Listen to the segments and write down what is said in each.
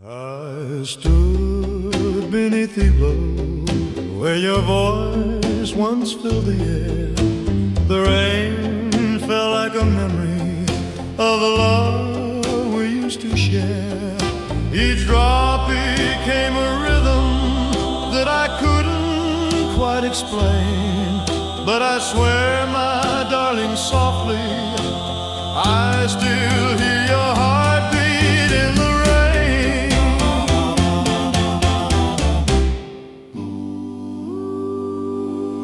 I stood beneath the glow where your voice once filled the air. The rain fell like a memory of the love we used to share. Each drop became a rhythm that I couldn't quite explain. But I swear, my darling, softly, I still hear your heartbeat in the rain.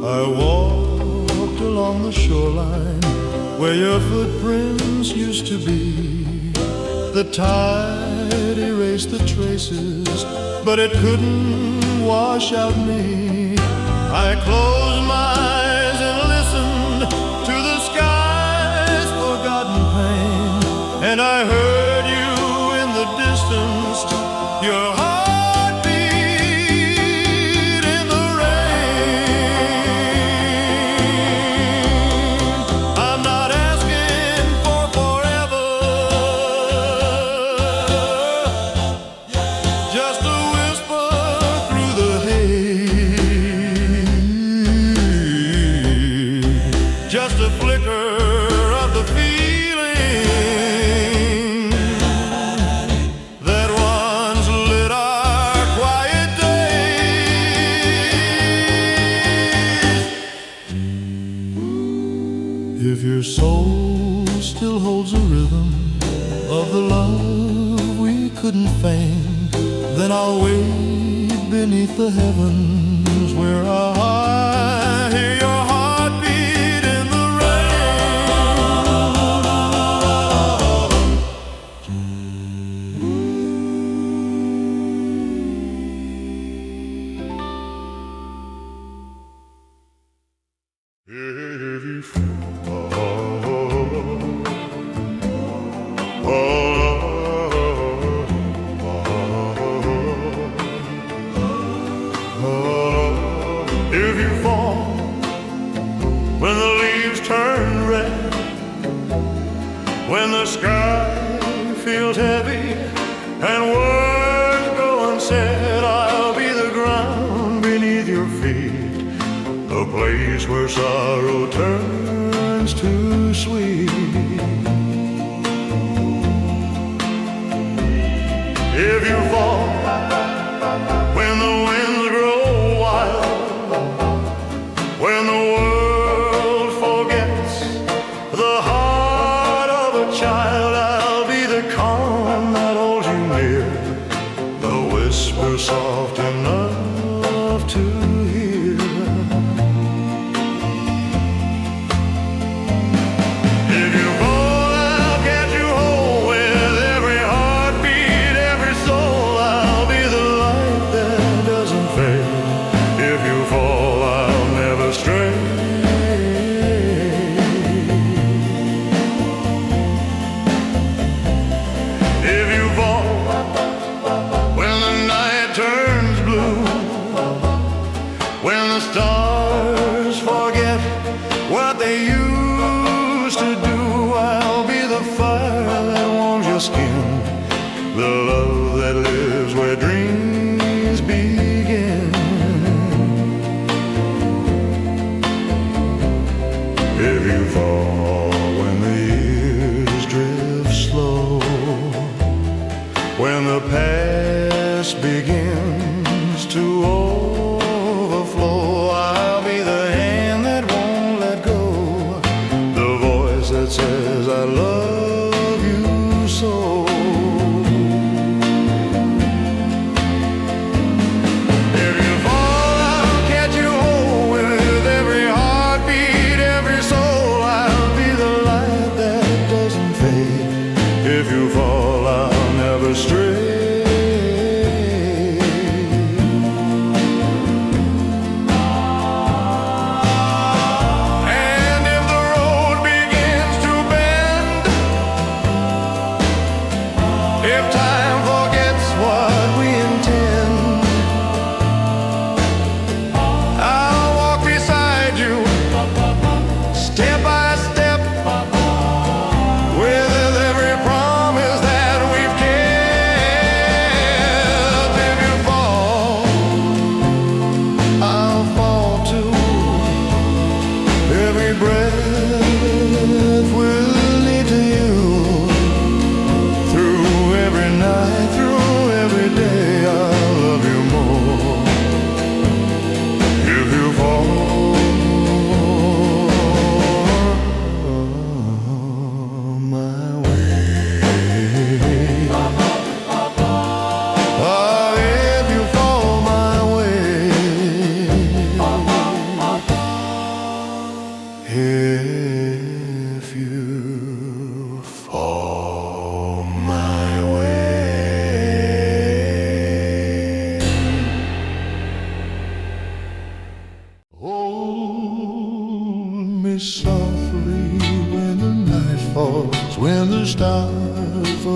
I walked along the shoreline where your footprints used to be. The tide erased the traces, but it couldn't wash out me. I closed my eyes and listened to the sky's forgotten pain, and I heard you in the distance, your heartbeat in the rain. I'm not asking for forever, just a whisper through the haze, just a flicker of the feeling that once lit our quiet days. If your soul still holds a rhythm of the love we couldn't feign, then I'll wait beneath the heavens where I hear your heartbeat in the If you fall when the leaves turn red, when the sky feels heavy and words go unsaid, I'll be the ground beneath your feet, the place where sorrow turns to sweet. If you fall when the winds grow wild, when the world forgets the heart of a child, I'll be the calm that holds you near, the whisper soft enough to hear. If you fall, I'll catch you whole with every heartbeat, every soul. I'll be the light that doesn't fade. If you fall, I'll never stray. If you fall when the night turns blue, when the stars forget what they used to do, I'll be the fire that warms your skin, the love that lives where dreams begin. If you fall when the years drift slow, when the past begins to overflow, I'll be the hand that won't let go, the voice that says I love you so. If you fall, I'll catch you whole with every heartbeat, every soul. I'll be the light that doesn't fade. If you fall, I'll never stray. And if the road begins to bend, if time forgets what we intend, I'll walk beside you, step by step, with every promise that we've kept.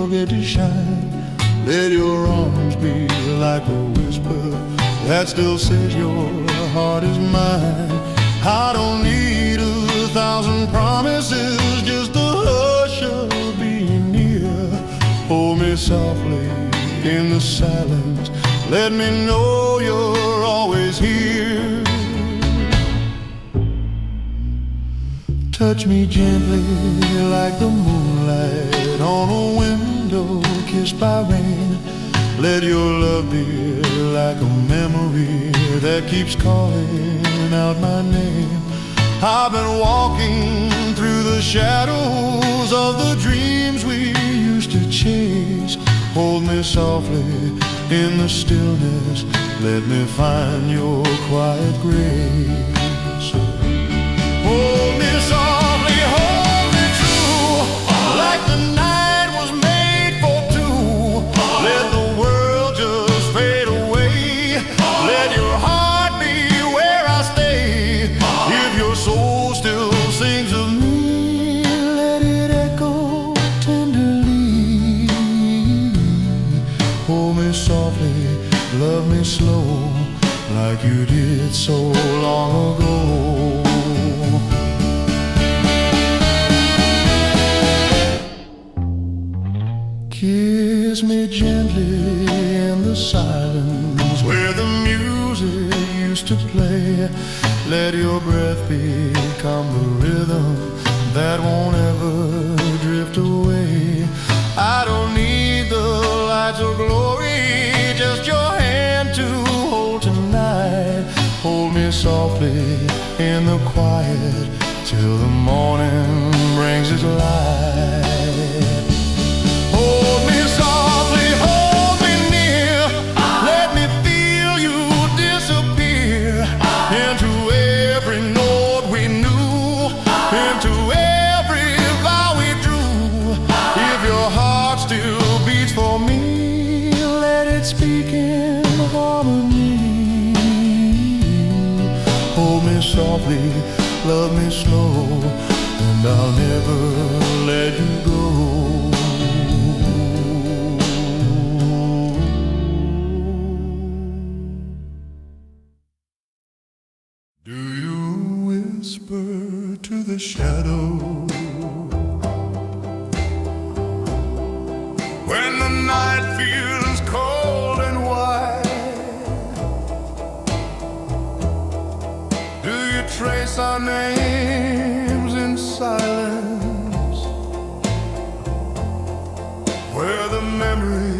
forget to shine. Let your arms be like a whisper that still says your heart is mine. I don't need 1,000 promises, just the hush of being near. Hold me softly in the silence, let me know you're always here. Touch me gently like the moonlight on a window kissed by rain. Let your love be like a memory that keeps calling out my name. I've been walking through the shadows of the dreams we used to chase. Hold me softly in the stillness, let me find your quiet grace. Hold me softly, hold me true, like the night was made for two. Let the world just fade away, let your heart be where I stay. If your soul still sings of me, let it echo tenderly. Hold me softly, love me slow, like you did so long ago. Kiss me gently in the silence where the music used to play. Let your breath become the rhythm that won't ever drift away. I don't need the lights or glory, just your hand to hold tonight. Hold me softly in the quiet till the morning brings its light. Hold me softly, hold me near, let me feel you disappear into every note we knew, into every vow we drew. If your heart still beats for me, let it speak in harmony. Hold me softly, love me slow, and I'll never let you go. Do you whisper to the shadow when the night feels cold and white? Do you trace our names in silence where the memory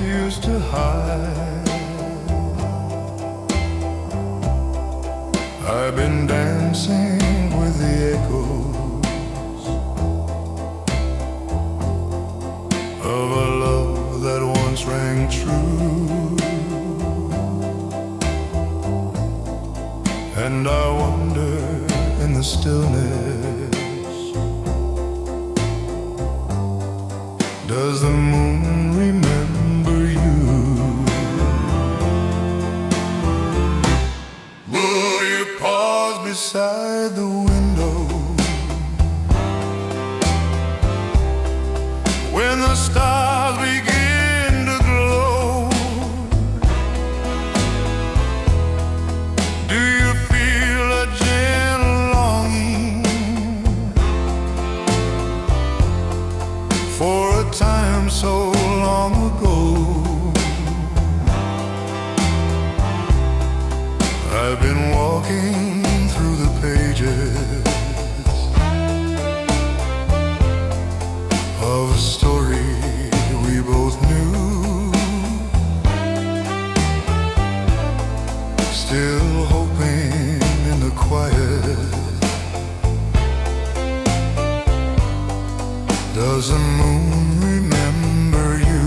used to hide? I've been dancing with the echoes of a love that once rang true, and I wonder in the stillness, does the moon remember you? Will you pause beside the window when the stars begin to glow? Do you feel a gentle longing for a time so long ago? I've been walking through the pages of a story we both knew, still hoping in the quiet. Does the moon remember you?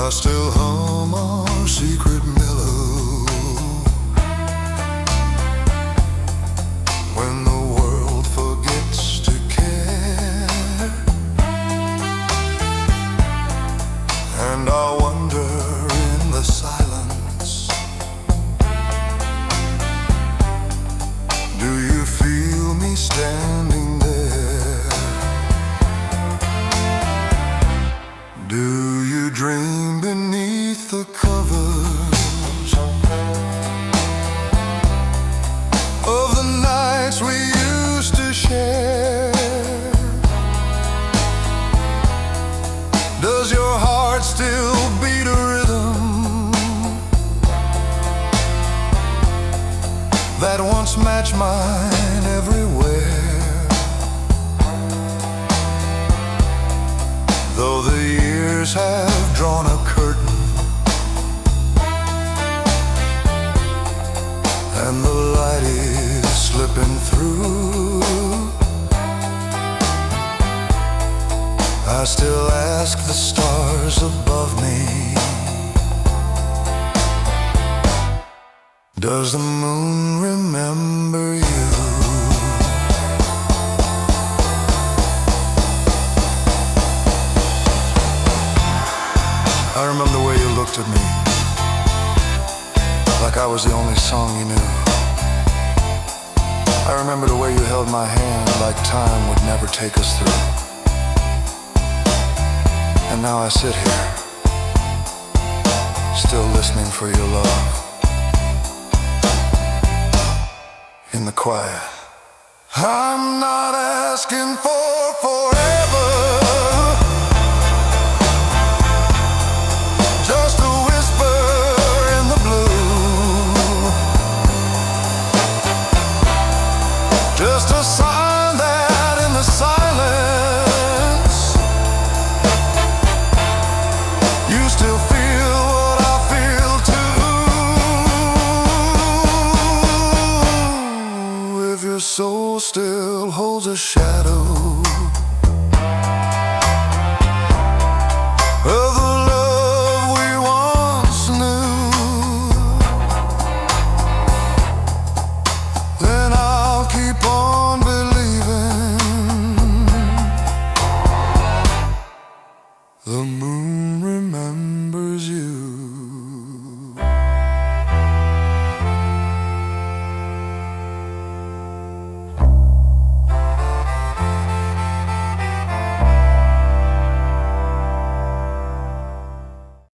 I still hum our secret mellow. When the world forgets to care, and I wonder in the silence, do you feel me standing there? Do you dream beneath the covers of the nights we used to share? Does your heart still beat a rhythm that once matched mine everywhere? Though the years have drawn a curtain and the light is slipping through, I still ask the stars above me, does the moon remember you? I remember the way you looked at me, like I was the only song you knew. I remember the way you held my hand, like time would never take us through. And now I sit here, still listening for your love, in the quiet. I'm not asking for forever, just a whisper in the blue, just a sign that in the silence you still feel what I feel too. If your soul still holds a shadow of the love we once knew, then I'll keep on believing the moon remembers you.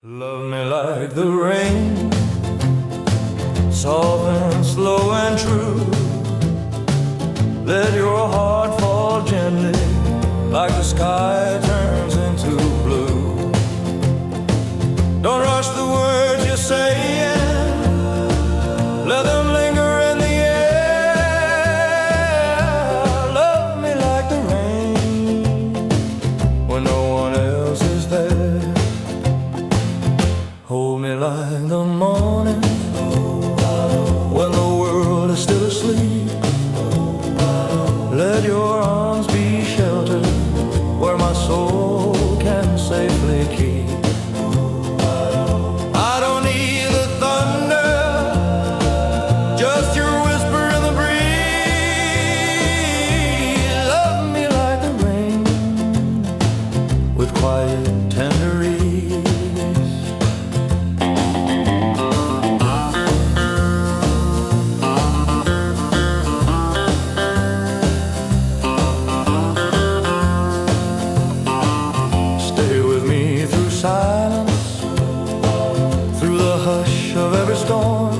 Love me like the rain, soft and slow and true. Let your heart fall gently, like the sky turns into blue. Don't rush the words you're saying, let them linger in the air. Love me like the rain, when no one else is there. Hold me like the morning, when the world is still asleep. Let your arms be shelter where my soul can safely keep. I don't need the thunder, just your whisper in the breeze. Love me like the rain, with quiet tender ease. Silence, through the hush of every storm.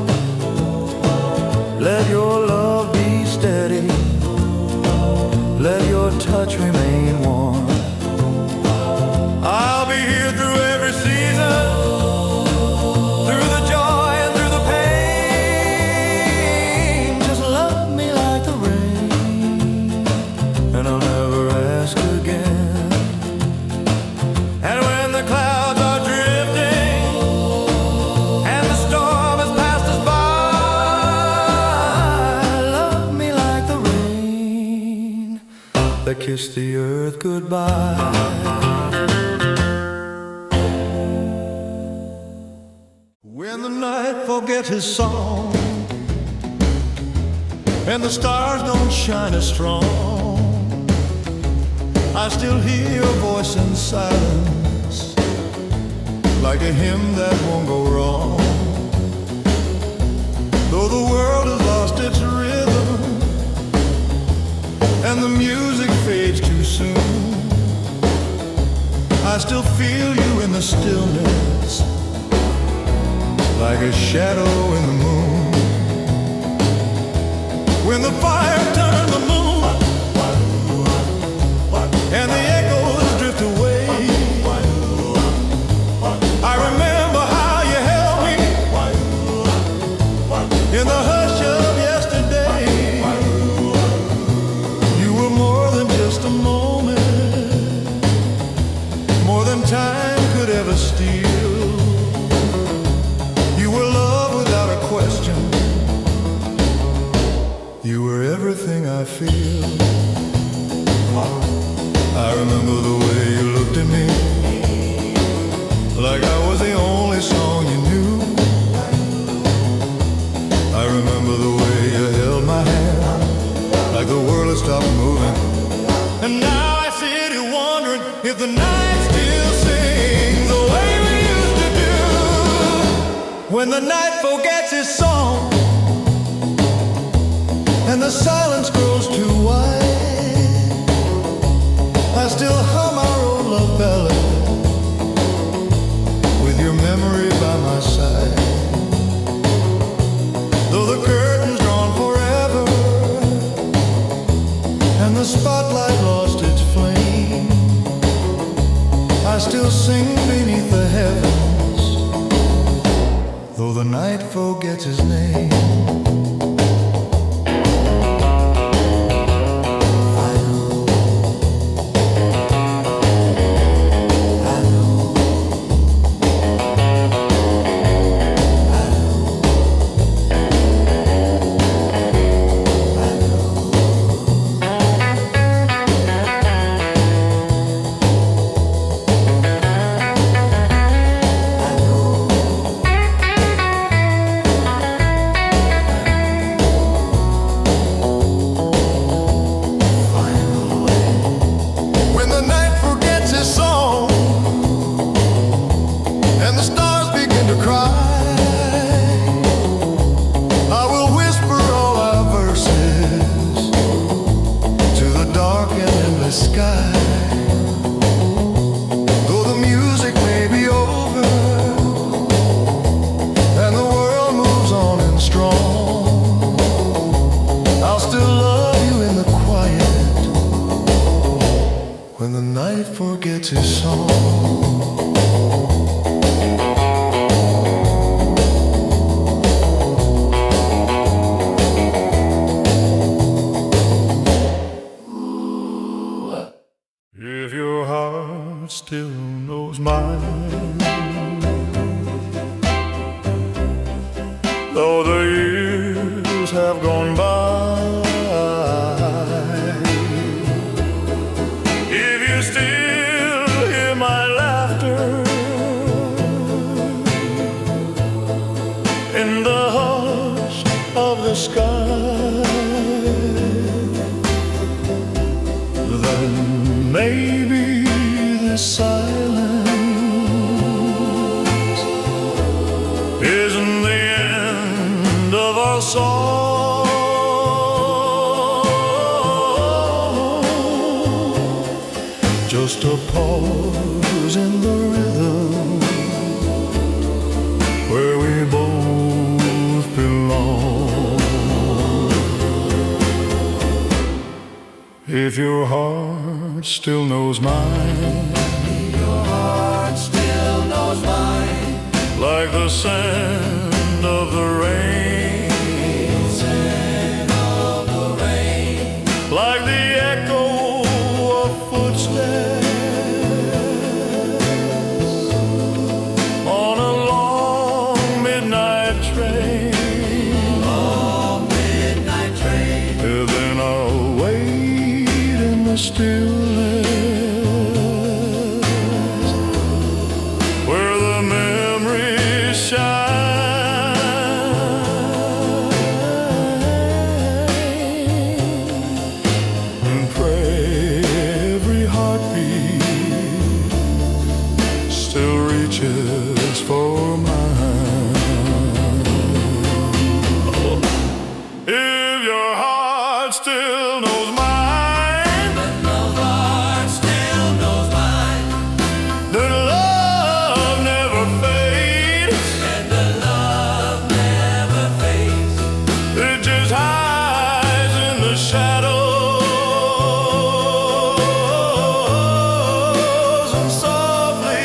Let your love be steady, let your touch remain warm. I'll be here through every season, through the joy and through the pain. Just love me like the rain, and I'll never ask again. And when the clouds are drifting and the storm has passed us by, love me like the rain that kissed the earth goodbye. forget his song, and the stars don't shine as strong, I still hear your voice in silence, like a hymn that won't go wrong. Though the world has lost its rhythm and the music fades too soon, I still feel you in the stillness, like a shadow in the moon. When the fire turned the moon and the echoes drift away, I remember how you held me in the hush of yesterday. You were more than just a moment, more than time could ever steal. You were love without a question. You were everything I feel. I remember the way you looked at me, like I was the only song you knew. I remember the way you held my hand, like the world had stopped moving. And now I sit here wondering if the night still sings the way we used to do. When the night forgets its song and the silence grows too wide, I still hum our old love ballad with your memory by my side. Though the curtain's drawn forever and the spotlight lost its flame, I still sing beneath the heavens, though the night forgets his name. If your heart still knows mine, though the years have gone by, if you still hear my laughter in the hush of the sky, then maybe this silence isn't the end of our song, just a pause in the rhythm where we both belong. If your heart still knows mine, your heart still knows mine, like the scent of the rain, like the echo of footsteps on a long midnight train. Then I'll wait in the stillness where the memories shine. reaches for mine. If your heart still knows mine, When the heart still knows mine, then love never fades. and the love never fades. It just hides in the shadows and softly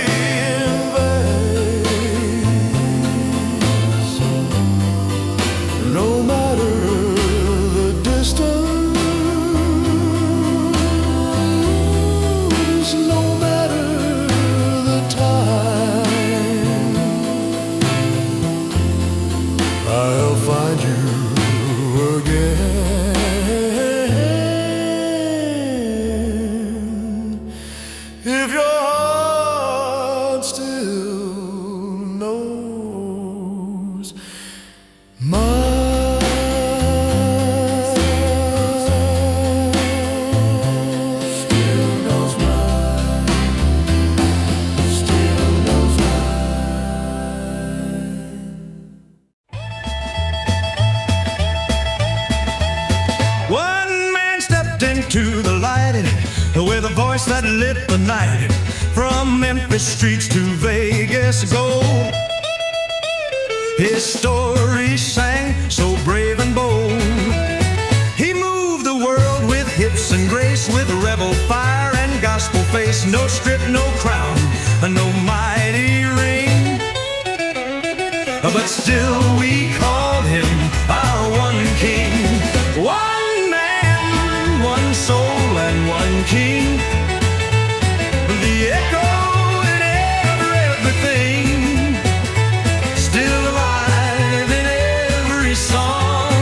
invades. No matter the distance, no matter the time, I'll find you again. If your heart still knows One man stepped into the light with a voice that lit the night. From Memphis streets to Vegas gold, his story sang so brave and bold. He moved the world with hips and grace, with rebel fire and gospel face. No strip, no crown, no mighty ring, but still we called him our one king. One man, one soul, and one king. The echo in everything, still alive in every song.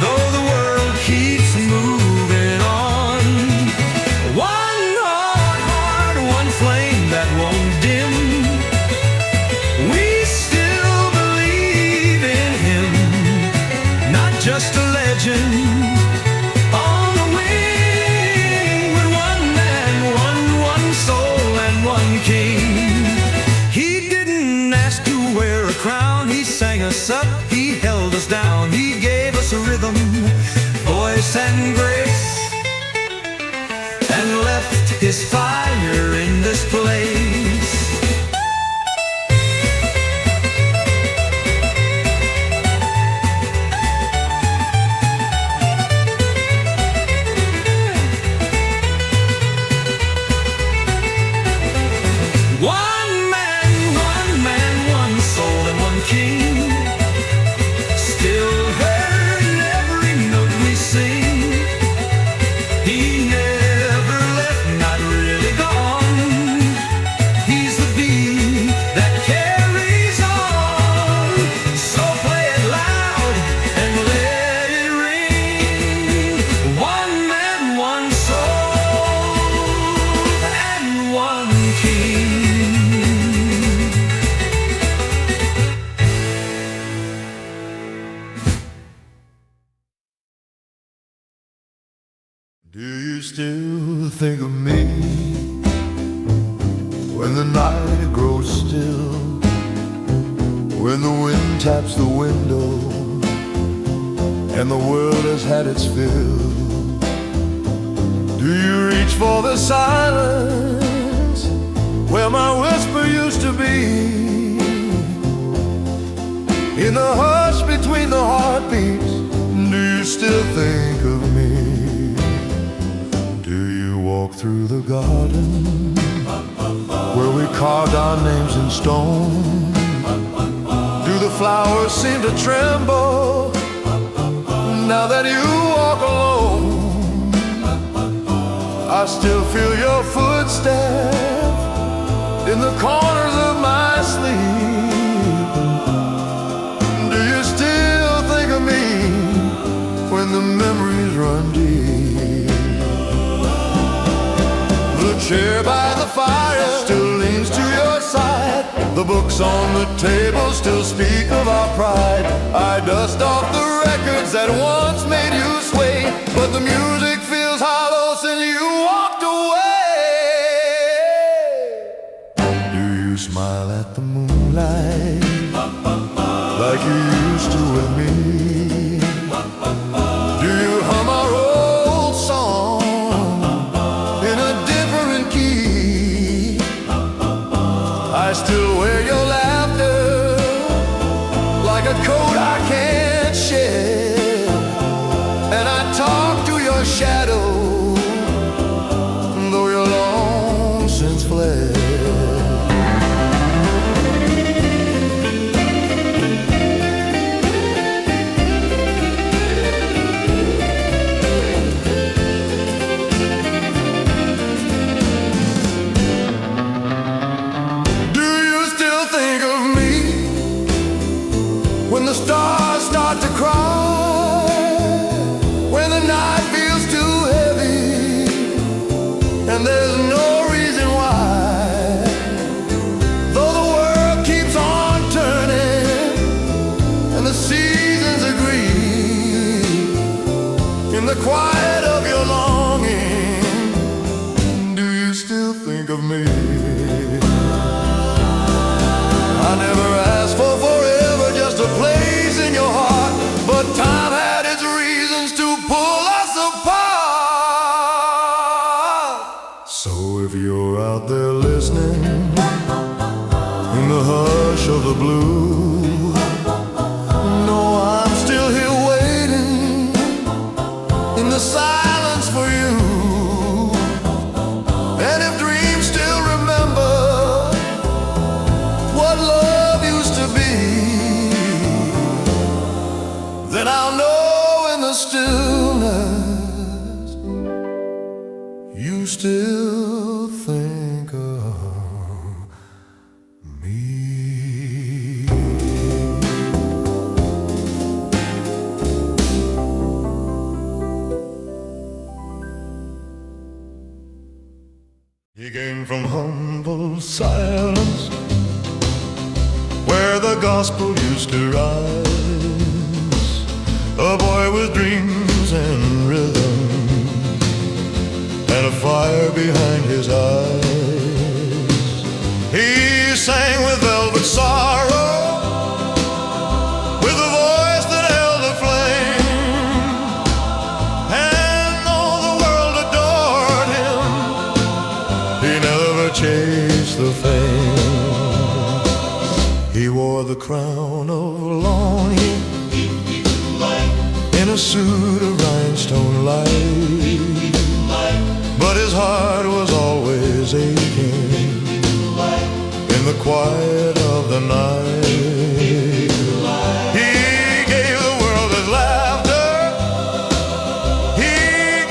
Though the world keeps moving on, one heart, one flame that won't dim. We still believe in him, not just a legend on the wing. With one man, one soul, and one king. He didn't ask to wear a crown, he sang us up, he held us down. He gave us a rhythm, voice, and grace, and left his fire in this place. One man, one soul, and one king. Still heard in every note we sing. He never left, not really gone. He's the beat that carries on. So play it loud and let it ring. One man, one soul, and one king. Do you still think of me when the night grows still, when the wind taps the window and the world has had its fill? Do you reach for the silence where my whisper used to be, in the hush between the heartbeats? Do you still think of me? Do you walk through the garden where we carved our names in stone? Do the flowers seem to tremble now that you walk alone? I still feel your footsteps in the corners of my sleep. Do you still think of me when the memories run deep? The chair by the fire still leans to your side. The books on the table still speak of our pride. I dust off the records that once made you sway, but the music feels hollow since you walked away. Do you smile at the moonlight like you used to with me? Do you hum our old song in a different key? I still wear your laughter like a coat I can't shed, and I talk to your shadow though you're long since fled. When the stars start to cry, when the night feels too heavy and there's no reason why, though the world keeps on turning and the seasons agree, in the quiet of your longing, do you still think of me? I never asked for forever, just a place in your heart, but time had its reasons to pull us apart. So if you're out there listening, in the hush of the blue, know I'm still here waiting in the silence for you. And if dreams still remember what love used to be, then I'll know in the stillness you still think of me. He came from humble silence where the gospel used to rise, a boy with dreams and rhythm and a fire behind his eyes. He sang with velvet sorrow, with a voice that held a flame, and though the world adored him, he never chased the fame. He wore the crown of longing in a suit of rhinestone light, but his heart was always aching in the quiet of the night. He gave the world his laughter, he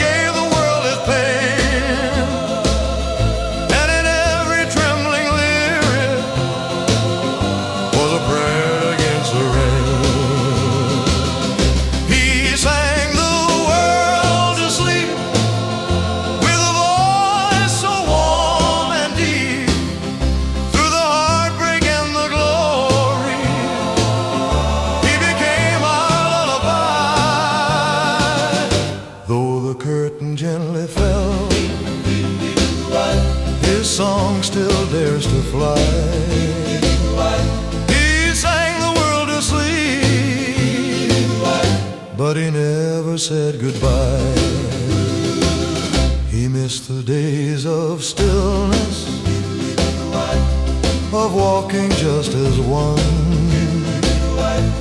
gave the world his pain, and in every trembling lyric was a prayer against the rain. He sang the world to sleep with a voice so warm and deep, through the heartbreak and the glory, he became our lullaby. Though the curtain gently fell, his song still dares to fly. He sang the world to sleep, but he never said goodbye. He missed the days of stillness, of walking just as one,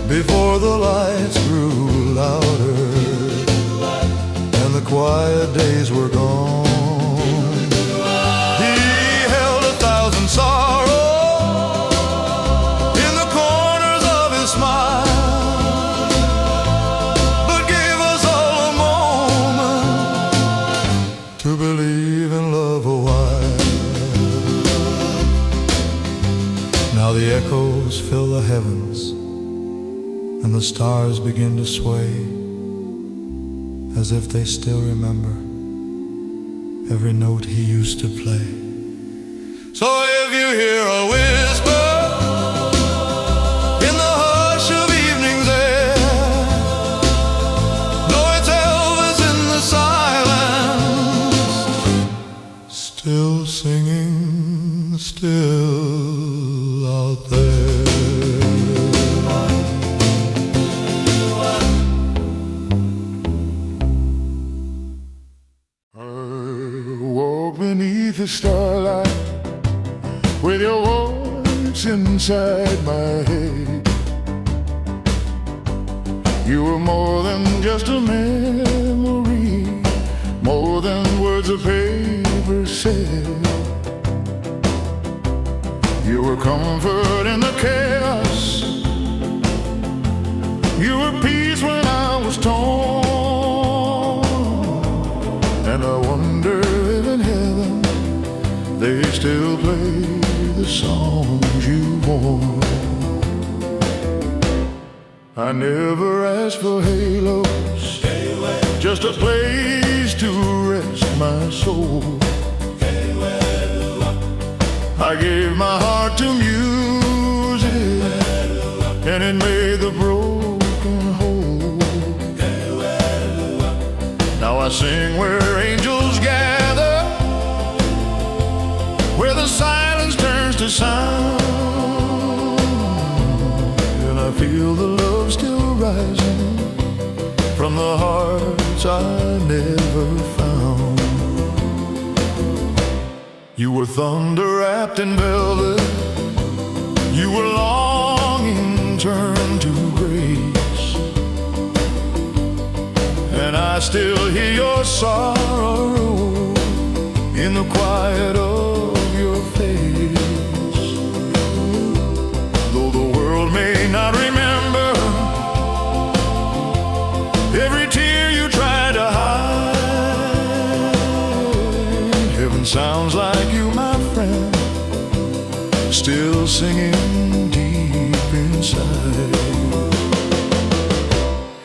before the lights grew louder and the quiet days were gone. He held 1,000 sorrows in the corners of his smile, but gave us all a moment to believe in love a while. Now the echoes fill the heavens and the stars begin to sway, as if they still remember every note he used to play. So if you hear a whisper in the hush of evening's air, though it's Elvis in the silence, still singing, still the starlight with your voice inside my head. You were more than just a memory, more than words of paper said. You were comfort in the chaos. You were peace when I was torn. And I wonder if in heaven they still play the songs you wore. I never asked for halos, just a place to rest my soul. I gave my heart to music, and it made the broken whole. Now I sing where angels gather, where the silence turns to sound, and I feel the love still rising from the hearts I never found. You were thunder wrapped in velvet, you were longing turned to grace, and I still hear your sorrow in the quiet of your face. Though the world may not remember every tear you try to hide, heaven sounds like you, my friend, still singing deep inside.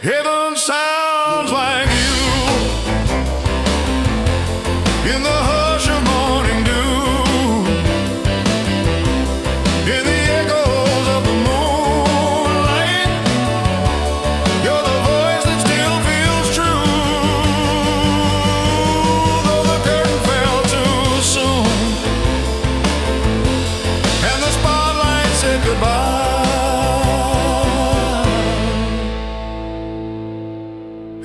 Heaven sounds like you in the hush of morning dew, in the echoes of the moonlight. You're the voice that still feels true, though the curtain fell too soon and the spotlight said goodbye.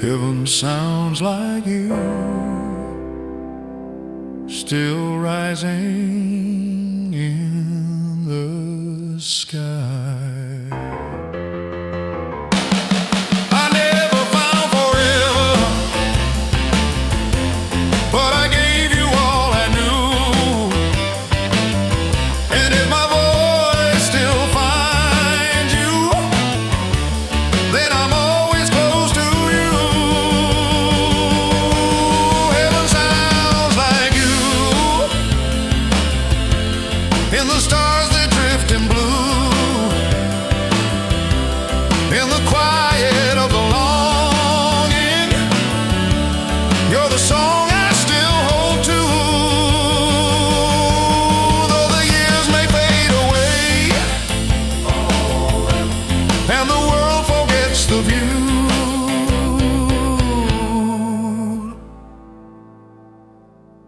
Heaven sounds like you, still rising in the sky. I never found forever, but I gave you all I knew. And if my voice still finds you, then I'm always close to you. Heaven sounds like you, in the stars that drift in blue, in the quiet of the longing. You're the song I still hold to, though the years may fade away and the world forgets the view.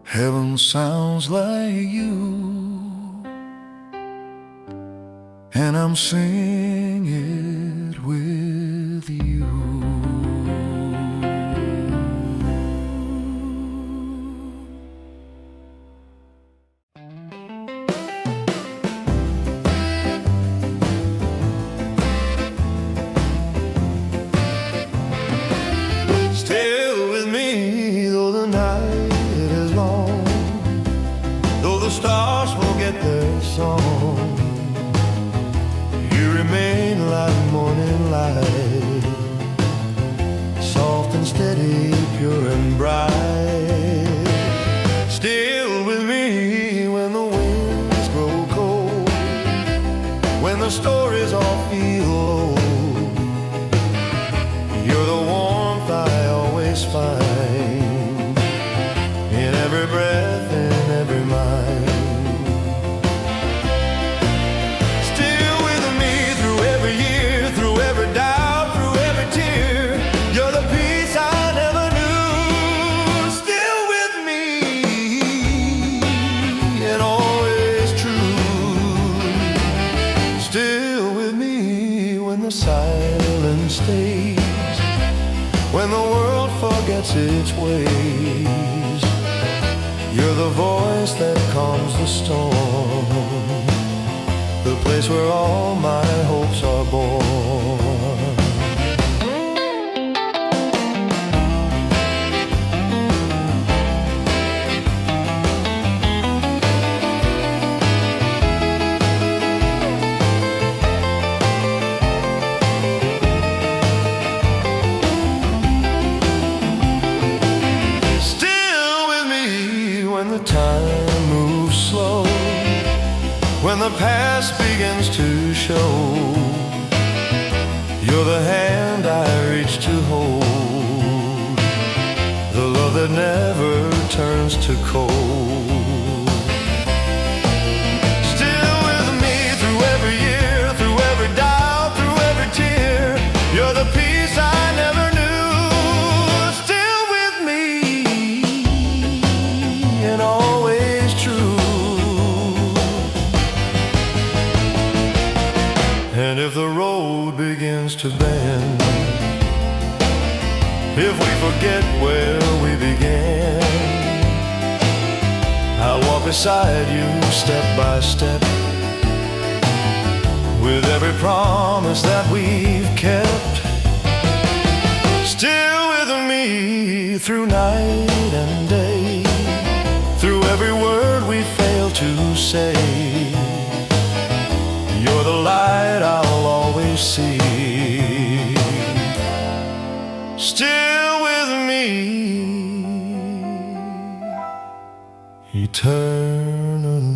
Heaven sounds like you, and I'm singing it with you. Still with me, though the night is long, though the stars forget their song. You remain like morning light, soft and steady, pure and bright. Still with me when the winds grow cold, when the stories all feel old. You're the warmth I always find in every breath, in every mind. Still with me through every year, through every doubt, through every tear. You're the peace I never knew. Still with me and always true. Still with me when the silence stays, when the world forgets its ways. You're the voice that calms the storm, the place where all my hopes are born. Time moves slow, when the past begins to show. You're the hand I reach to hold, the love that never turns to cold. Still with me through every year, through every doubt, through every tear. You're the peace I never knew. Still with me and always true. And if the road begins to bend, if we forget where we began, I'll walk beside you step by step, with every promise that we've kept. Still with me through night and day, through every word we fail to say. You're the light I'll always see. Still with me eternally.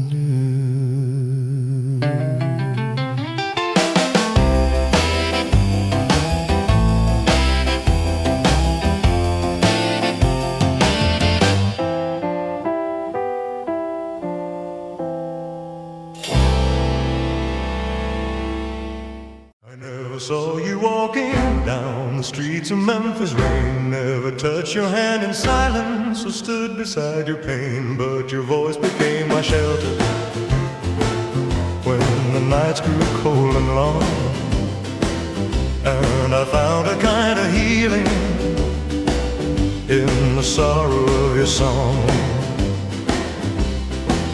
Saw you walking down the streets of Memphis. Rain never touched your hand in silence or stood beside your pain, but your voice became my shelter when the nights grew cold and long. And I found a kind of healing in the sorrow of your song.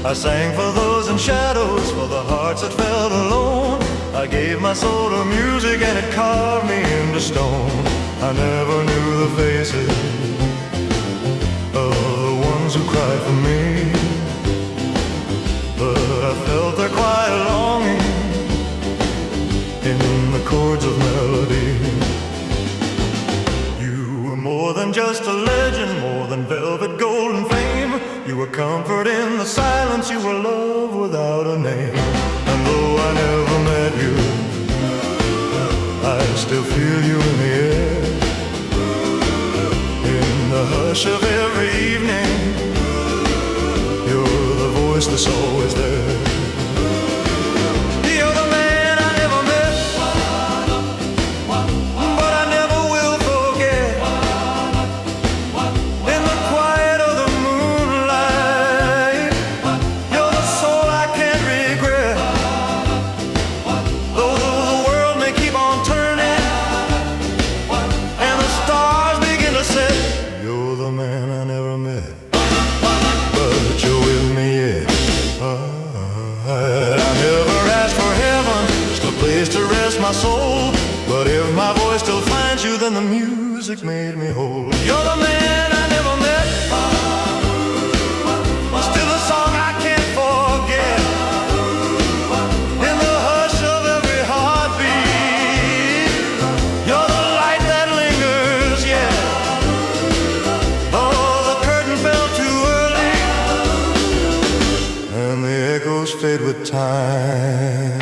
I sang for those in shadows, for the hearts that felt alone. I gave my soul to music and it carved me into stone. I never knew the faces of the ones who cried for me, but I felt their quiet longing in the chords of melody. You were more than just a legend, more than velvet, gold, and fame. You were comfort in the silence, you were love without a name. And though I never met you, I still feel you in the air. In the hush of every evening, you're the voice that's always there. You're the man I never met, but I never will forget. In the quiet of the moonlight, you're the soul I can't regret. Though the world may keep on turning and the stars begin to set, you're the man I never met, but you're with me yet. I never asked for heaven, just a place to rest my soul, but if my voice still finds you, then the music made me whole. You're the man I never met, still a song I can't forget. In the hush of every heartbeat, you're the light that lingers, yeah. Oh, the curtain fell too early, and the echoes fade with time.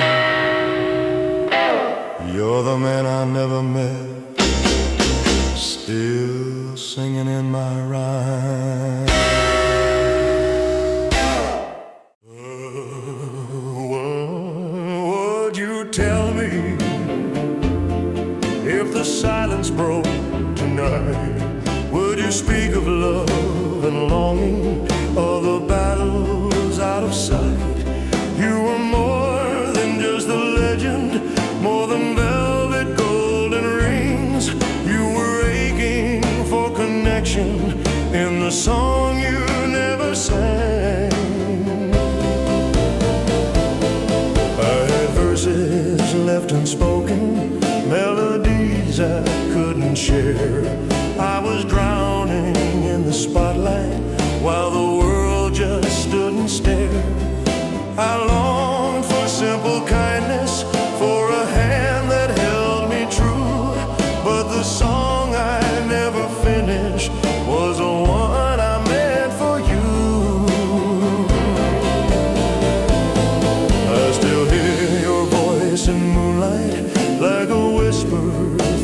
You're the man I never met, still singing in my rhyme. Would you tell me if the silence broke tonight? Would you speak of love and longing, or the battles out of sight? You were more than just a legend, more than velvet, golden rings. You were aching for connection in the song you never sang. I had verses left unspoken, melodies I couldn't share. I was drowning in the spotlight while the world just stood and stared. I longed for simple kindness, for a hand that held me true, but the song I never finished was the one I meant for you. I still hear your voice in moonlight like a whisper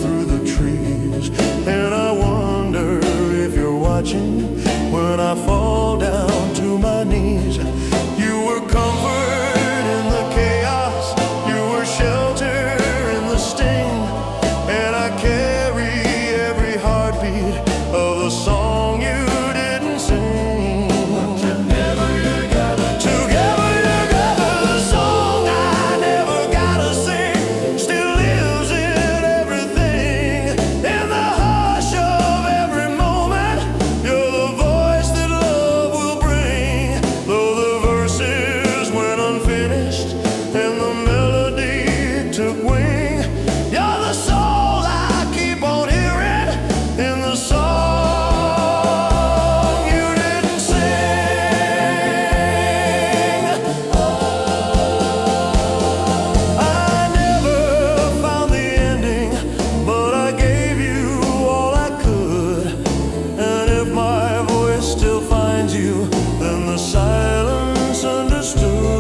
through the trees, and I wonder if you're watching when I fall down to my knees. You were comfort in the chaos, you were shelter in the sting, and I carry every heartbeat of the song you didn't sing. Together together, the song I never gotta sing still lives in everything, in the hush of every moment. You're the voice that love will bring, though the verses went unfinished and the melody took wing. You're the soul I keep on hearing in the song you didn't sing. I never found the ending, but I gave you all I could. And if my voice still finds you, then the silence understood.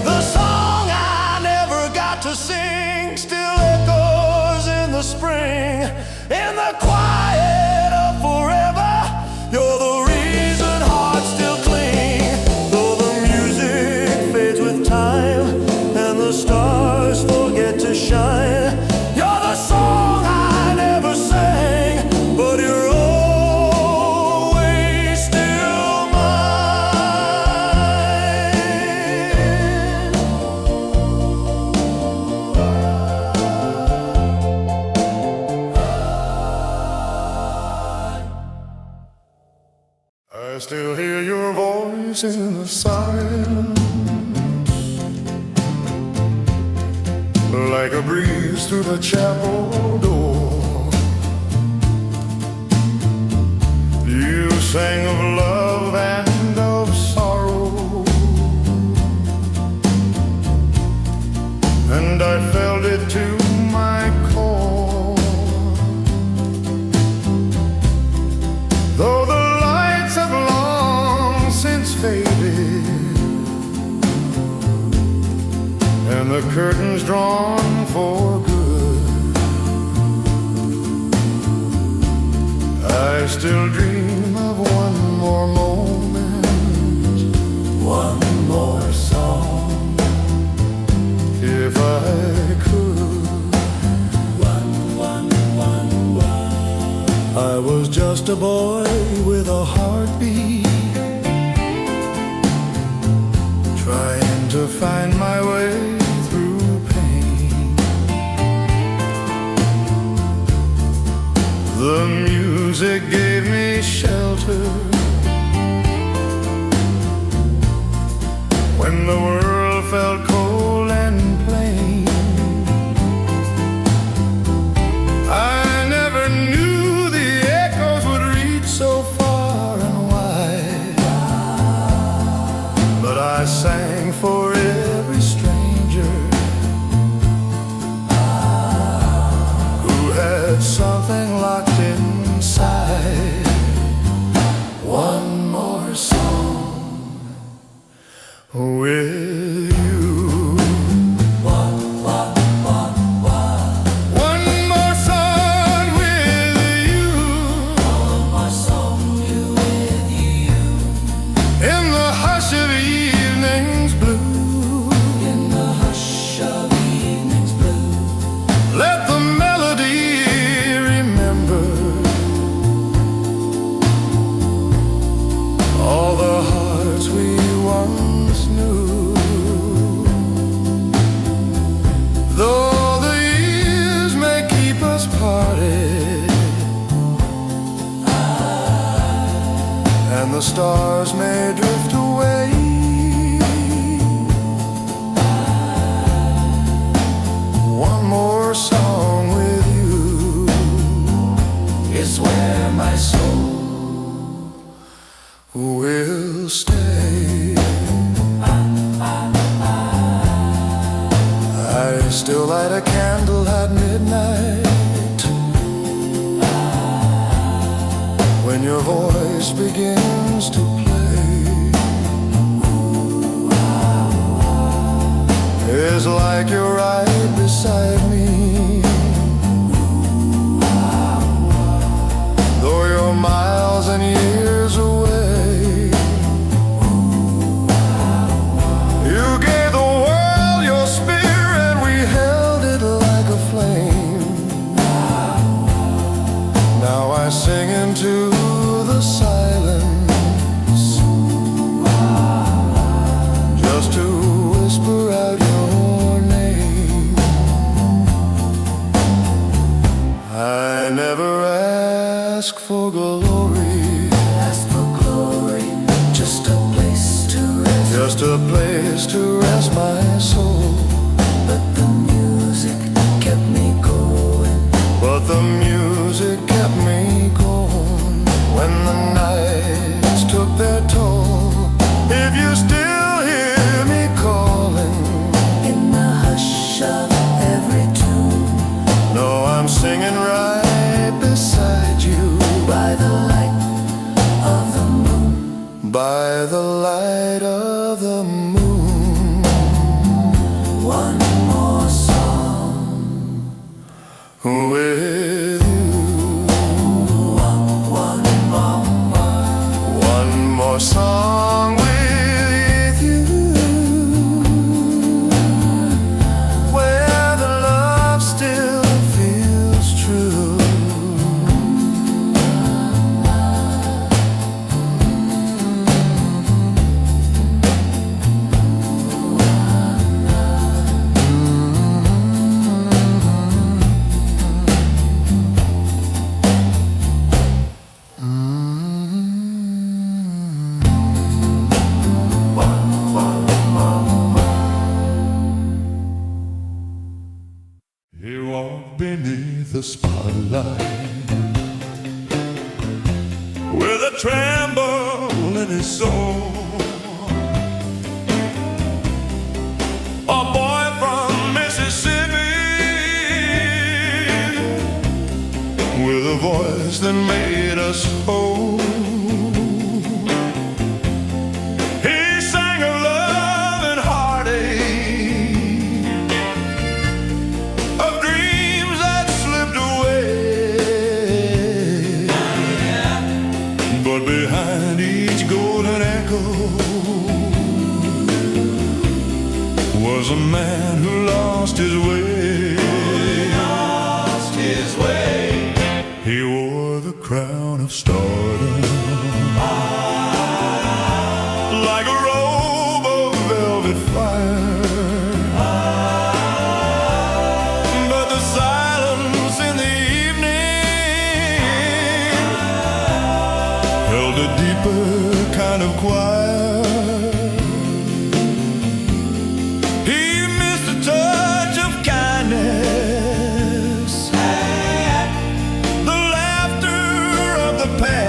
The song I never got to sing still echoes in the spring, in the quiet of forever. You're the reason hearts still cling, though the music fades with time and the stars forget to shine. You're the song I never sang, but you're always still mine. I still hear your voice in the silence, like a breeze through the chapel door. You sang of love and of sorrow, and I felt it to my core. Though the lights have long since faded and the curtains drawn for good, I still dream of one more moment, one more song, if I could. I was just a boy with a heartbeat, trying to find my way through pain. The music gave me shelter when the world felt cold and plain. I never knew the echoes would reach so far and wide, but I sang for every stranger who had something locked inside. One more song with you. One more song with you. In the hush of evening's blue. Let the melody remember all the hearts we once knew. Though the years may keep us parted, Still light a candle at midnight when your voice begins to play. It's like you're right beside me, though you're miles and years away. You gave the world your spirit, we held it like a flame. Now I sing into the silence, just to whisper out your name. I never ask for glory, just a place to rest, just a place to rest my soul. But the music kept me going. But the music kept me going when the nights took their toll. If you still hear me calling In the hush of every tune, no, I'm singing right beside you, by the light of the moon. by the light of the moon. One more song With you, one more song with you, where the love still feels true. He walked beneath the spotlight with a tremble in his soul. A boy from Mississippi with a voice that made us whole. He sang of love and heartache, of dreams that slipped away. But behind each golden echo was a man who lost his way. He wore the crown of stardom like a robe of velvet fire. But the silence in the evening held a deeper kind of choir. He missed the touch of kindness, the laughter of the past.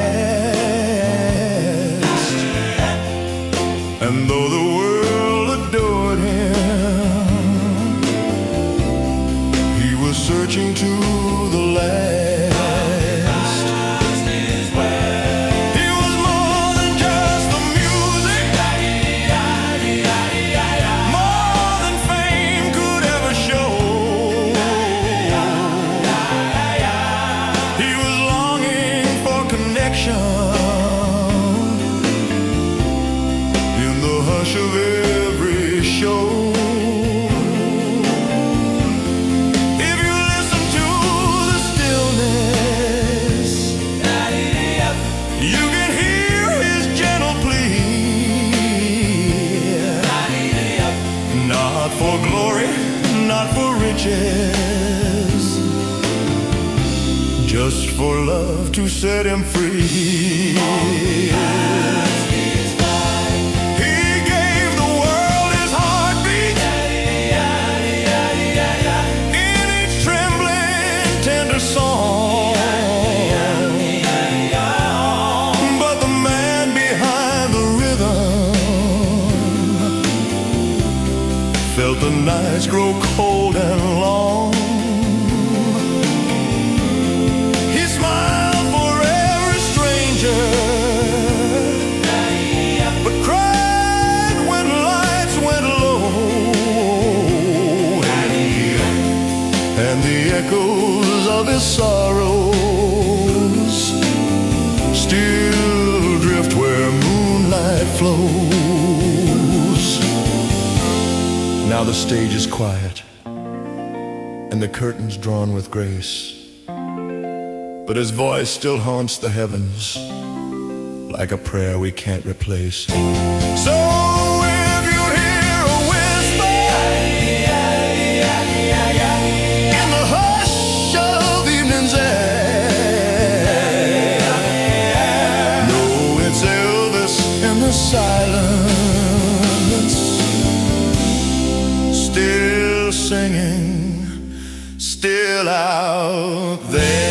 And though the world adored him, he was searching to the last. He was more than just the music, more than fame could ever show. He was longing for connection in the hush of every show. If you listen to the stillness, you can hear his gentle plea. Not for glory, not for riches, just for love to set him free. He gave the world his heartbeat, in each trembling, tender song. But the man behind the rhythm felt the nights grow cold and long. He smiled for every stranger, but cried when lights went low. And the echoes of his sorrows still drift where moonlight flows. Now the stage is quiet and the curtains drawn with grace, but his voice still haunts the heavens like a prayer we can't replace. So if you hear a whisper in the hush of evening's air, know it's Elvis in the silence, still singing, still out there.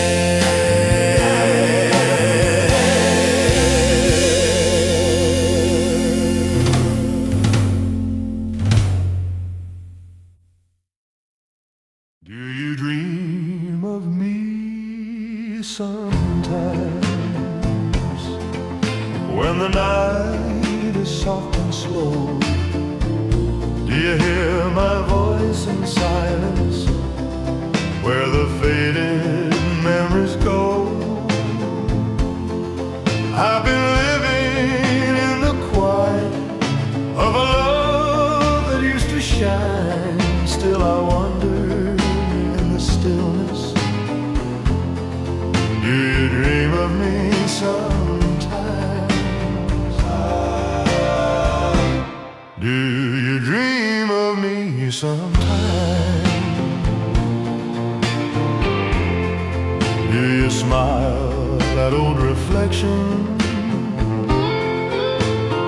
Do you dream of me sometimes, when the night is soft and slow? Do you hear my voice in silence, where the faded memories go? I've been living in the quiet of a love that used to shine. Still I wonder in the stillness, do you dream of me sometimes? Do you dream of me sometimes? Do you smile at old reflection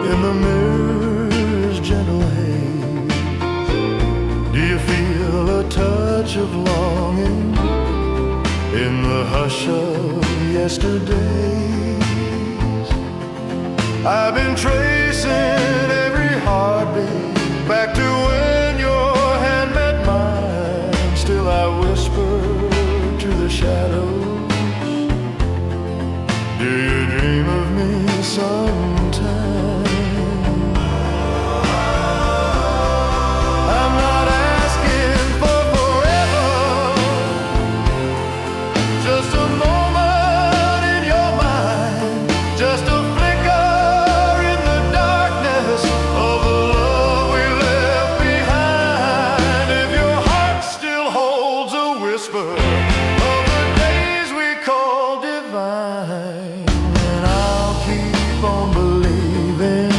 in the mirror's gentle haze? Do you feel a touch of longing in the hush of yesterdays? I've been tracing every heartbeat back to when your hand met mine. Still I whisper to the shadows, do you dream of me sometime? I'm not asking for forever, just a moment in your mind, just a flicker in the darkness of the love we left behind. If your heart still holds a whisper of the days we call divine, then I'll keep on believing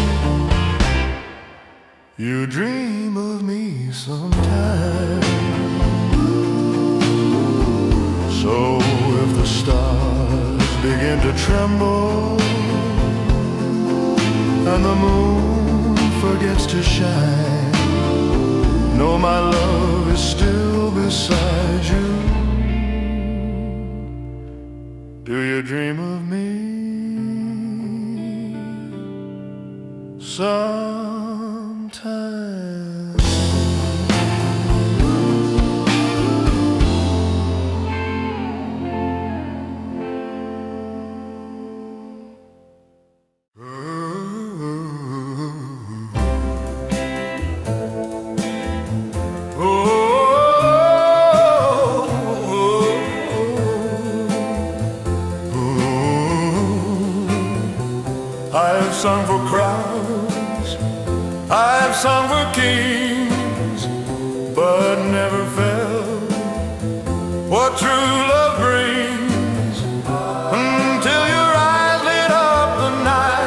you dream of me sometime. So if the stars begin to tremble and the moon forgets to shine, know my love is still beside you. Do you dream of me sometime? I've sung for crowds, I've sung for kings, but never felt what true love brings until your eyes lit up the night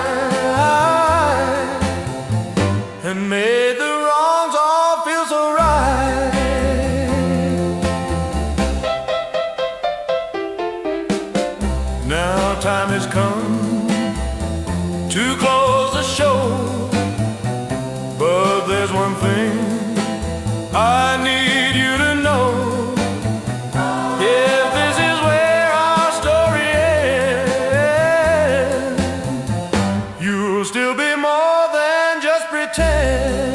and made the wrongs all feel so right. Now time has come to close the show, but there's one thing I need you to know. If this is where our story ends, you'll still be more than just pretend.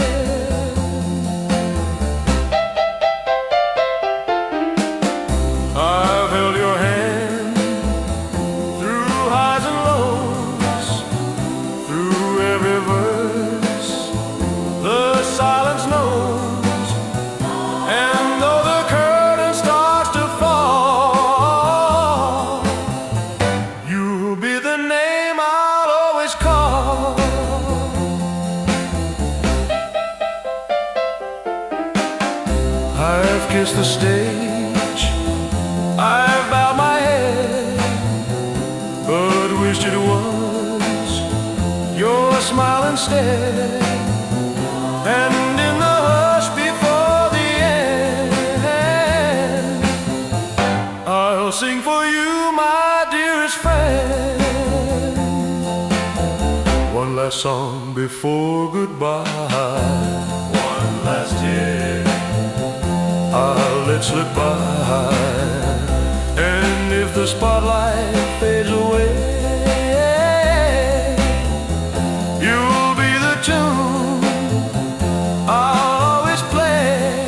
kissed the stage, I've bowed my head, but wished it was your smile instead. And in the hush before the end, I'll sing for you, my dearest friend, one last song before goodbye. One last tear I'll let slip by, and if the spotlight fades away, you'll be the tune I'll always play.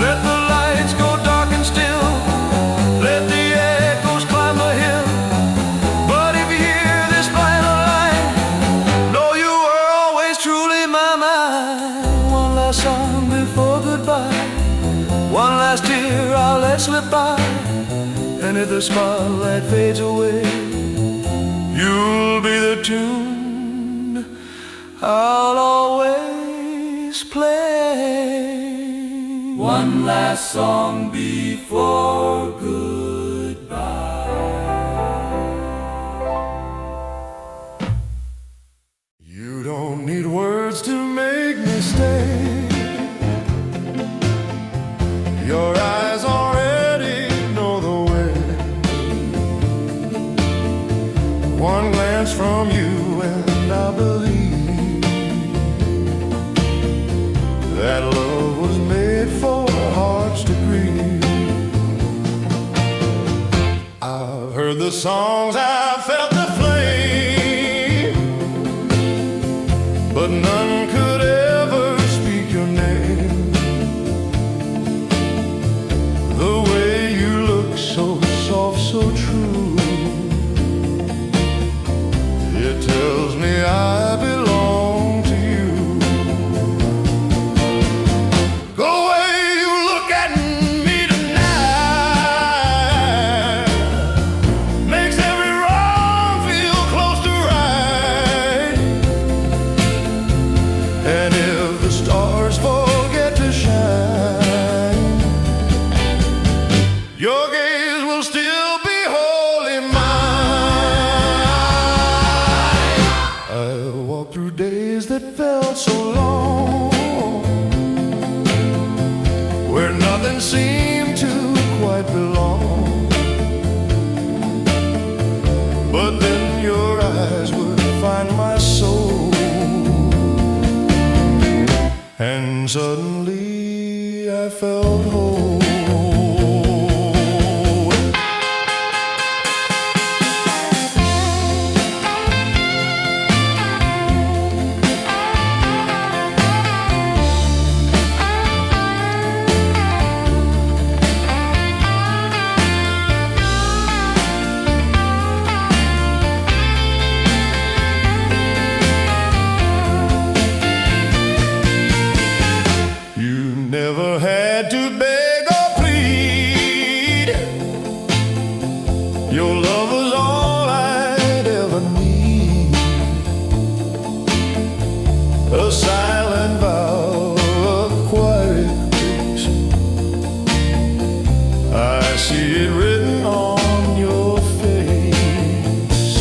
Let the lights go dark and still, let the echoes climb the hill. But if you hear this final line, know you were always truly my mine. One last song before goodbye, one last tear I'll let slip by, and if the spotlight fades away, you'll be the tune I'll always play. One last song before goodbye. You don't need words to make me stay. Your eyes already know the way. One glance from you and I believe that love was made for hearts to grieve. I've heard the songs, I've felt the flame, but none could ever speak your name. The way you look, so soft, so true, it tells me I belong to you. The way you look at me tonight makes every wrong feel close to right. And if the stars forget to shine, your gaze will still be wholly mine. I walked through days that felt so long, where nothing seemed to quite belong. But then your eyes would find my soul, and suddenly I felt whole. You never had to beg or plead. Your love was all I'd ever need. A silent vow, a quiet grace. I see it written on your face.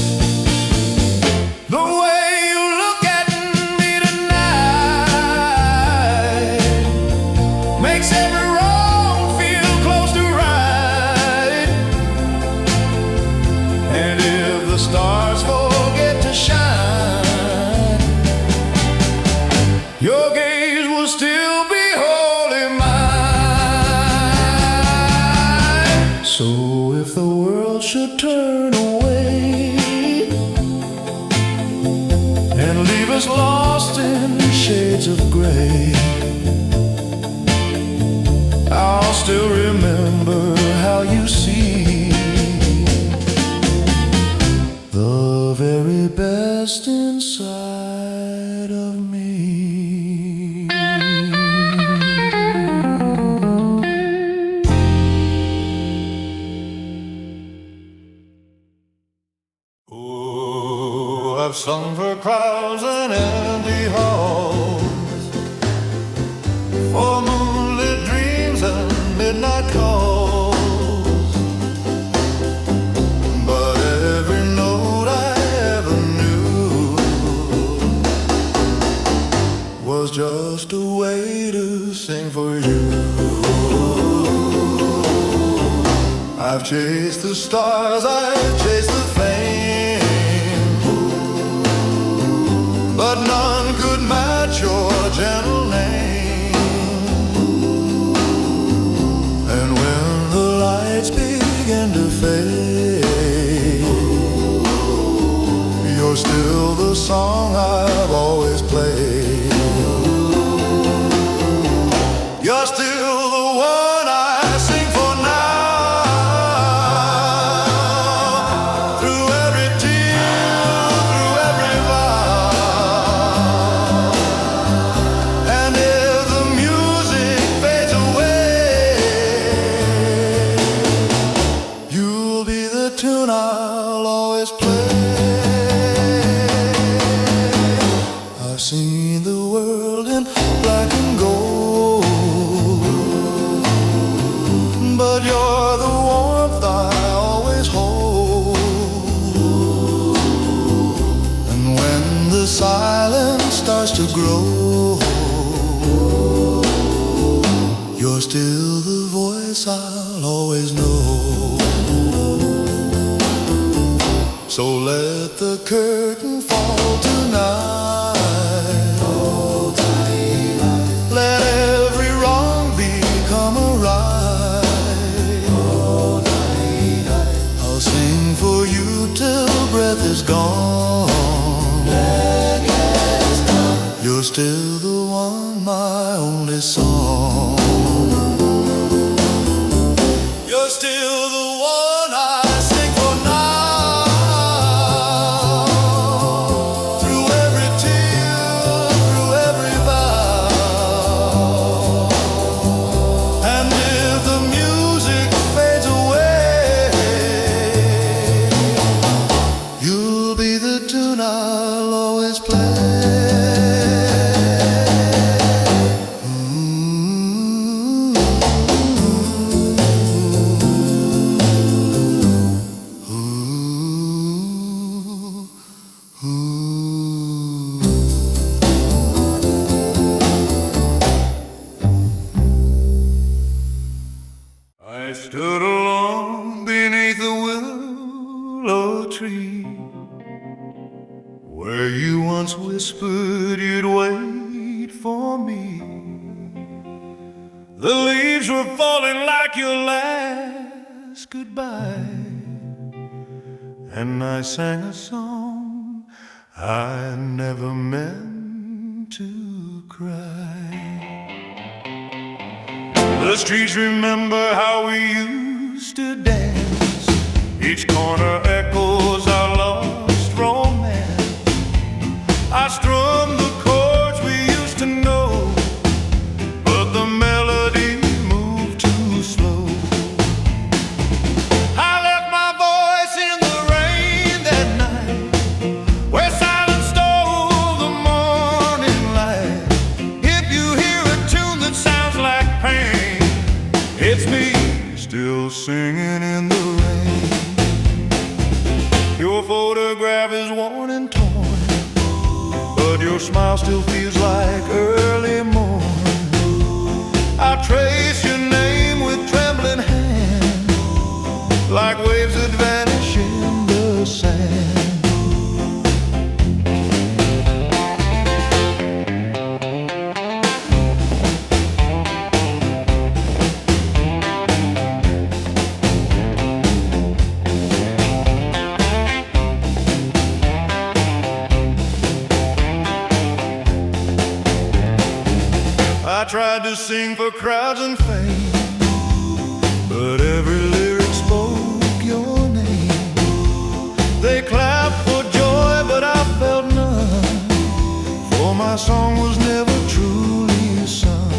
The way you look at me tonight makes every wrong feel close to right. And if the stars forget to shine, your gaze will still be wholly mine. So if the world should turn away and leave us lost in shades of gray, I'll still remember how you see the very best inside of me. Oh, I've sung for crowds and empty halls, for moonlit dreams and was just a way to sing for you. I've chased the stars, I've chased the flame, but none could match your gentle name. And when the lights begin to fade, you're still the song I've always played. You're still the one I sing for now. Through every tear, through every vow. And if the music fades away, you'll be the tune I'll always play. I've seen the world in black and gold, but you're the warmth I always hold. And when the silence starts to grow, you're still the voice I'll always know. So let the curtain fall tonight. Let every wrong become a right. I'll sing for you till breath is gone. You're still the one, my only song. You're still the one I sing for now. Through every tear, through every vow. And if the music fades away, you'll be the tune I'll always play. I stood alone beneath a willow tree, where you once whispered you'd wait for me. The leaves were falling like your last goodbye, and I sang a song I never meant to cry. The streets remember how we used to dance. Each corner echoes our lost romance. I strummed the chords we used to know, but the melody moved too slow. I left my voice in the rain that night, where silence stole the morning light. If you hear a tune that sounds like pain, it's me still singing in the rain. Your photograph is worn and torn, but your smile still feels like early morn. I trace your name with trembling hand, like waves that vanish in the sand. I tried to sing for crowds and fame, but every lyric spoke your name. They clapped for joy, but I felt none, for my song was never truly sung.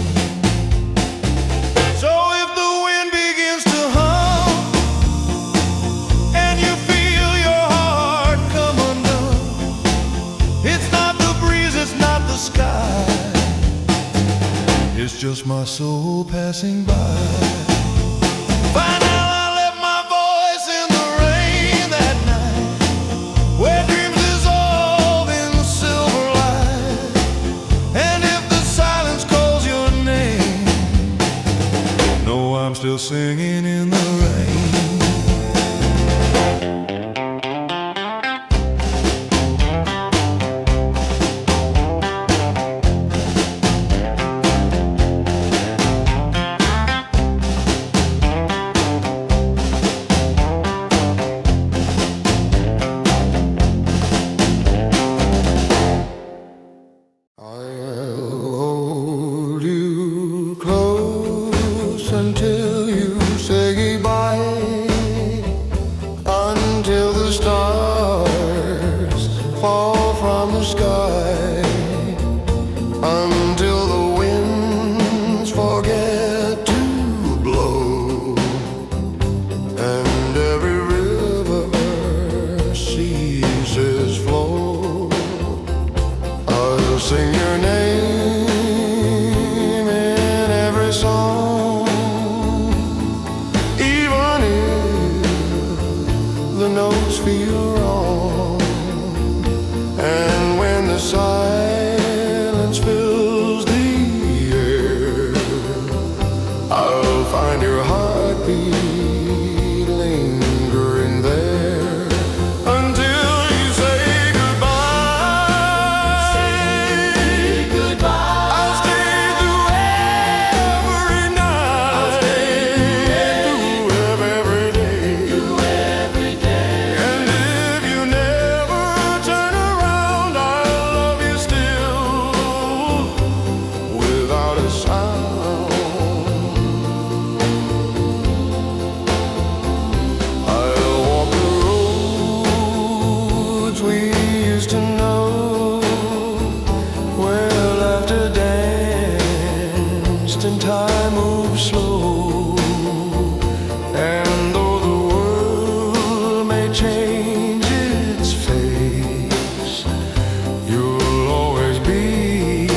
So if the wind begins to hum, and you feel your heart come undone, it's not the breeze, it's not the sky, it's just my soul passing by. By now I left my voice in the rain that night, where dreams dissolve in silver light. And if still singing in the rain. Until you say goodbye, until the stars fall from the sky, until the winds forget to blow, and every river ceases flow. I'll sing your name in every song, the notes feel wrong, and when the silence fills the air, I'll find your heartbeat lingering there until you say goodbye. Say goodbye. I'll stay through every night. I'll stay through every day. And time moves slow, and though the world may change its face, you'll always be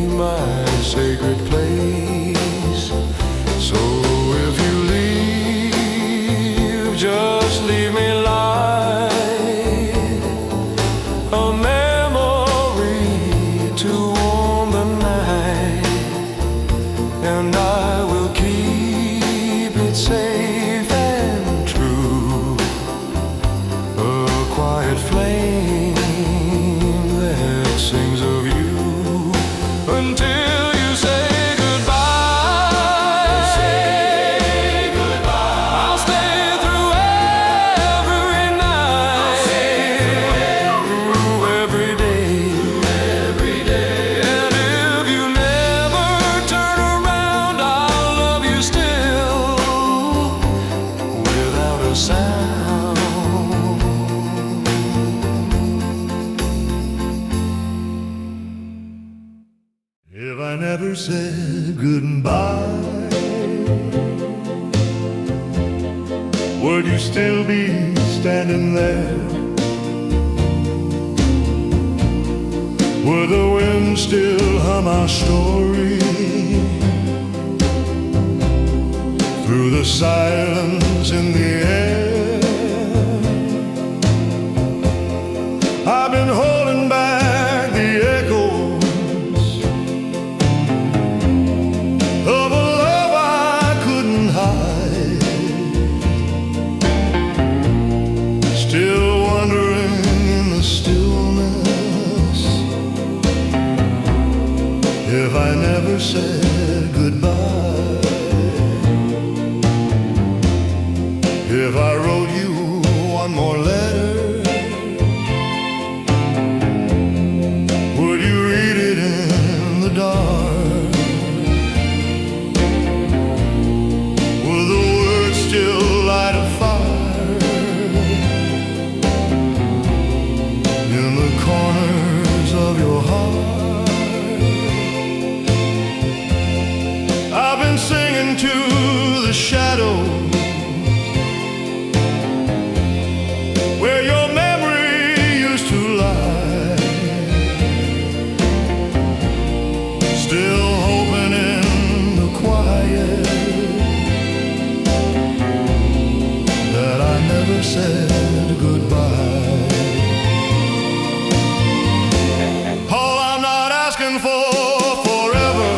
my sacred place. So if you leave, just leave me lying, a memory to warm the night, and I will keep it safe and true, a quiet flame that sings of you until you say goodbye. Say goodbye. I'll stay through every night. I'll stay through every day. every day. And if you never turn around, I'll love you still without a sound. If I never said goodbye, would you still be standing there? Would the wind still hum our story through the silence in the air? I've been holding back the echoes of a love I couldn't hide, still wondering in the stillness if I never said goodbye. If I wrote you one more letter, would you read it in the dark? Will the words still light a fire in the corners of your heart? I've been singing to the shadows where your memory used to lie, still hoping in the quiet that I never said goodbye. Oh, I'm not asking for forever,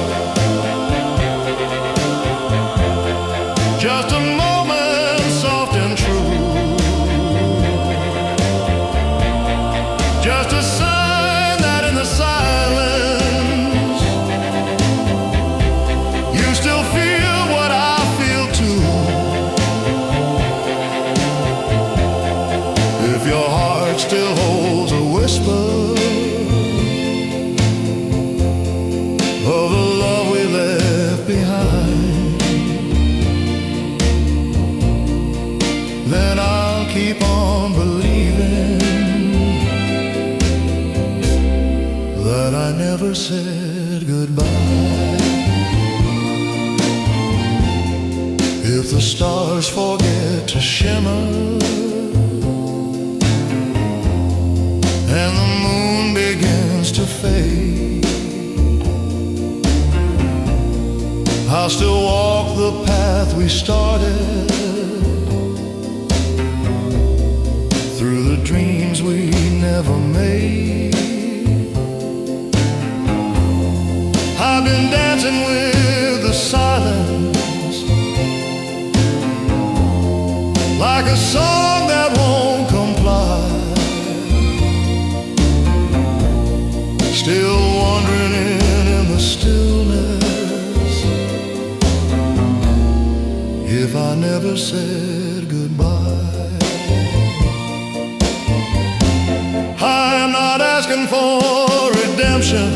of the love we left behind, then I'll keep on believing that I never said goodbye. If the stars forget to shimmer and the moon begins to fade, I'll still walk the path we started, through the dreams we never made. I've been dancing with the silence, like a song that won't comply, still wandering in the stillness, if I never said goodbye. I'm not asking for redemption,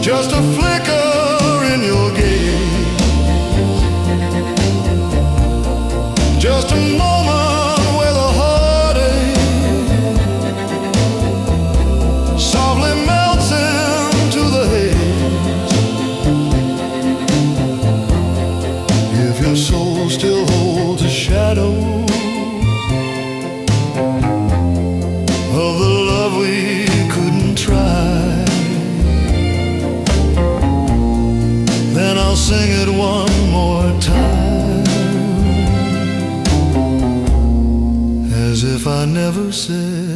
just a flicker in your gaze, just a moment with a heartache softly melts into the haze. If your soul still holds a shadow of the love we couldn't try, then I'll sing it one more time, as if I never said